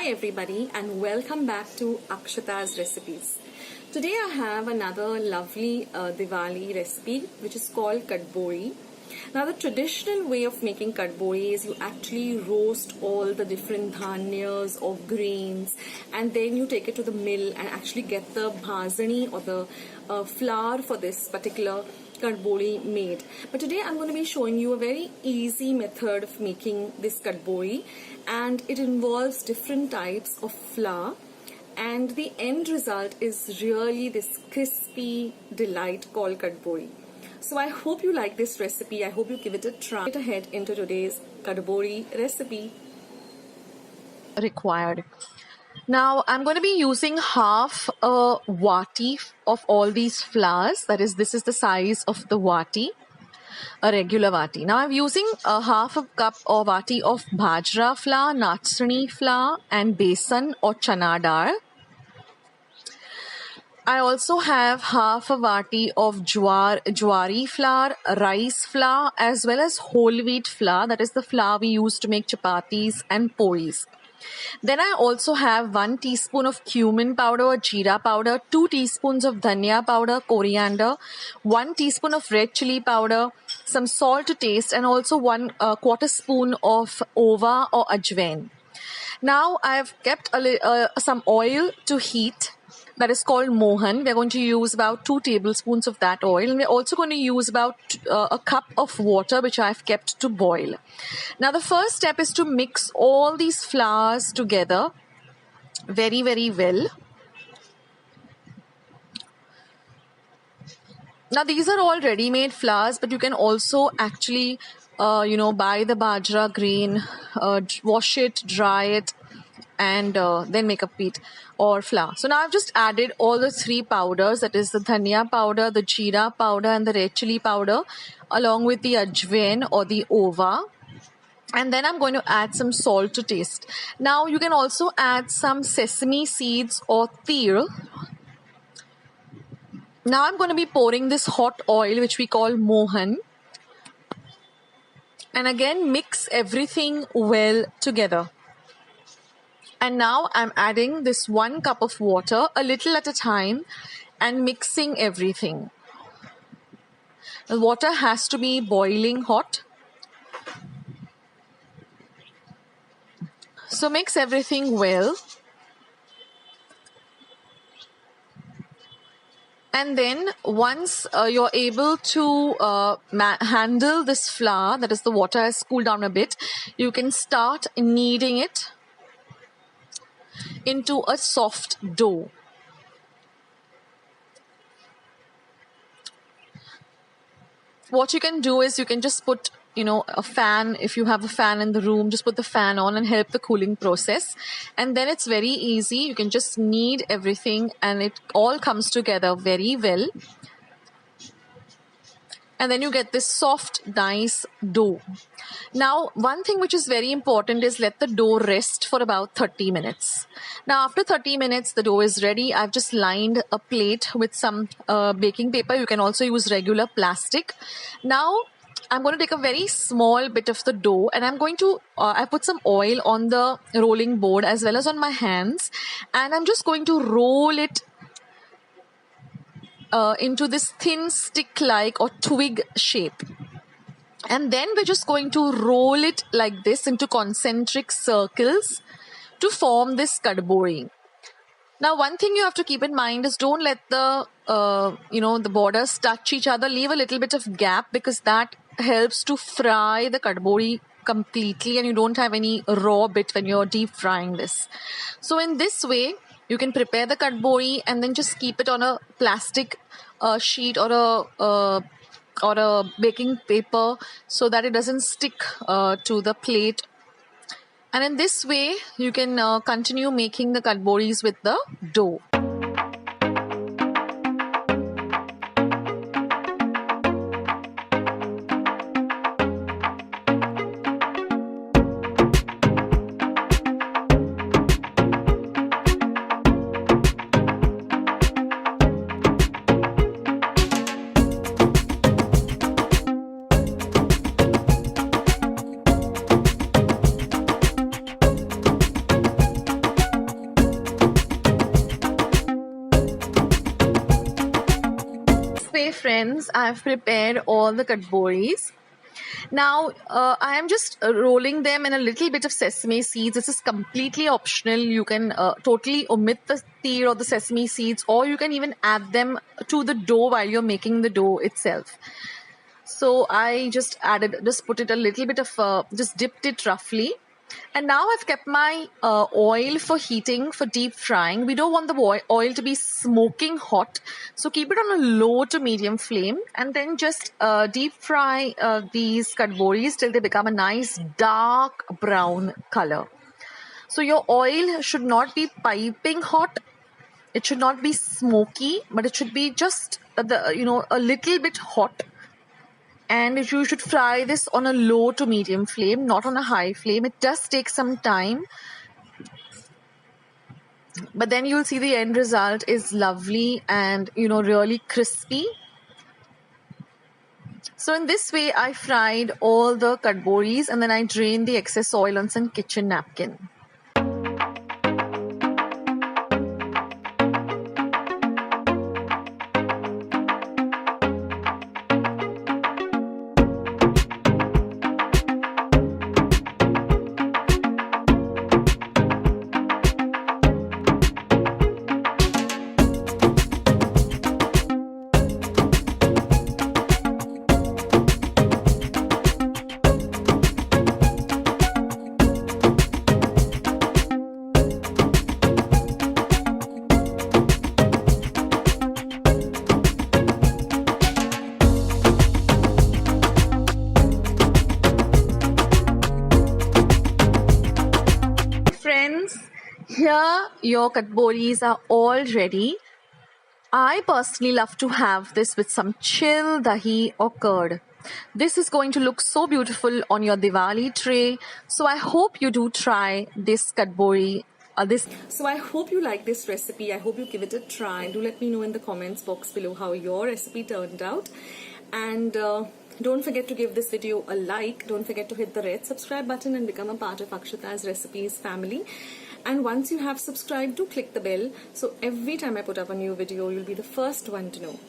Hi everybody and welcome back to Akshata's Recipes. Today I have another lovely Diwali recipe which is called Kadboli. Now the traditional way of making Kadboli is you actually roast all the different dhanias or grains and then you take it to the mill and actually get the bhazani or the flour for this particular Kadboli made. But today I'm going to be showing you a very easy method of making this Kadboli, and it involves different types of flour, and the end result is really this crispy delight called Kadboli. So I hope you like this recipe. I hope you give it a try. Get ahead into today's Kadboli recipe. Required. Now I'm going to be using half a wati of all these flours. That is, this is the size of the wati, a regular wati. Now I'm using a half a cup or wati of bajra flour, nachnni flour and besan or chana dal. I also have half a wati of jowari flour, rice flour as well as whole wheat flour. That is the flour we use to make chapatis and poris. Then I also have 1 teaspoon of cumin powder or jeera powder, 2 teaspoons of dhania powder, coriander, 1 teaspoon of red chilli powder, some salt to taste, and also 1 quarter spoon of ova or ajwain. Now I have kept some oil to heat. That is called mohan. We're going to use about 2 tablespoons of that oil, and we're also going to use about a cup of water which I've kept to boil. Now the first step is to mix all these flours together very well. Now these are all ready-made flours, but you can also actually buy the bajra grain, wash it, dry it, and then make a peat or flour. So now I've just added all the 3 powders, that is the dhania powder, the jeera powder and the red chilli powder, along with the ajwain or the ova. And then I'm going to add some salt to taste. Now you can also add some sesame seeds or tir. Now I'm going to be pouring this hot oil which we call mohan. And again mix everything well together. And now I'm adding this 1 cup of water, a little at a time, and mixing everything. The water has to be boiling hot. So mix everything well. And then once you're able to handle this flour, that is the water has cooled down a bit, you can start kneading it into a soft dough. What you can do is you can just put a fan. If you have a fan in the room, just put the fan on and help the cooling process, and then it's very easy. You can just knead everything and it all comes together very well, and then you get this soft nice dough. Now one thing which is very important is let the dough rest for about 30 minutes. Now after 30 minutes the dough is ready. I've just lined a plate with some baking paper. You can also use regular plastic. Now I'm going to take a very small bit of the dough and I'm going to I put some oil on the rolling board as well as on my hands, and I'm just going to roll it into this thin stick-like or twig shape. And then we're just going to roll it like this into concentric circles to form this Kadboli. Now one thing you have to keep in mind is don't let the the borders touch each other. Leave a little bit of gap because that helps to fry the Kadboli completely and you don't have any raw bit when you're deep frying this. So in this way you can prepare the Kadboli and then just keep it on a plastic sheet or a baking paper so that it doesn't stick to the plate. And in this way you can continue making the Kadbolis with the dough. friends, I have prepared all the kadbolis. Now, I am just rolling them in a little bit of sesame seeds. This is completely optional. You can totally omit the seed or the sesame seeds, or you can even add them to the dough while you're making the dough itself. So I just put it a little bit of, just dipped it roughly. And now I've kept my oil for heating for deep frying. We don't want the oil to be smoking hot. So keep it on a low to medium flame and then just deep fry these kadbolis till they become a nice dark brown color. So your oil should not be piping hot. It should not be smoky, but it should be just a little bit hot. And you should fry this on a low to medium flame, not on a high flame. It does take some time, but then you'll see the end result is lovely and really crispy. So in this way I fried all the kadbolis and then I drained the excess oil on some kitchen napkin. Friends, here your kadbolis are all ready. I personally love to have this with some chill, dahi or curd. This is going to look so beautiful on your Diwali tray. So I hope you do try this kadboli. So I hope you like this recipe. I hope you give it a try. Do let me know in the comments box below how your recipe turned out. And don't forget to give this video a like. Don't forget to hit the red subscribe button and become a part of Akshata's Recipes family. And once you have subscribed, do click the bell. So every time I put up a new video, you'll be the first one to know.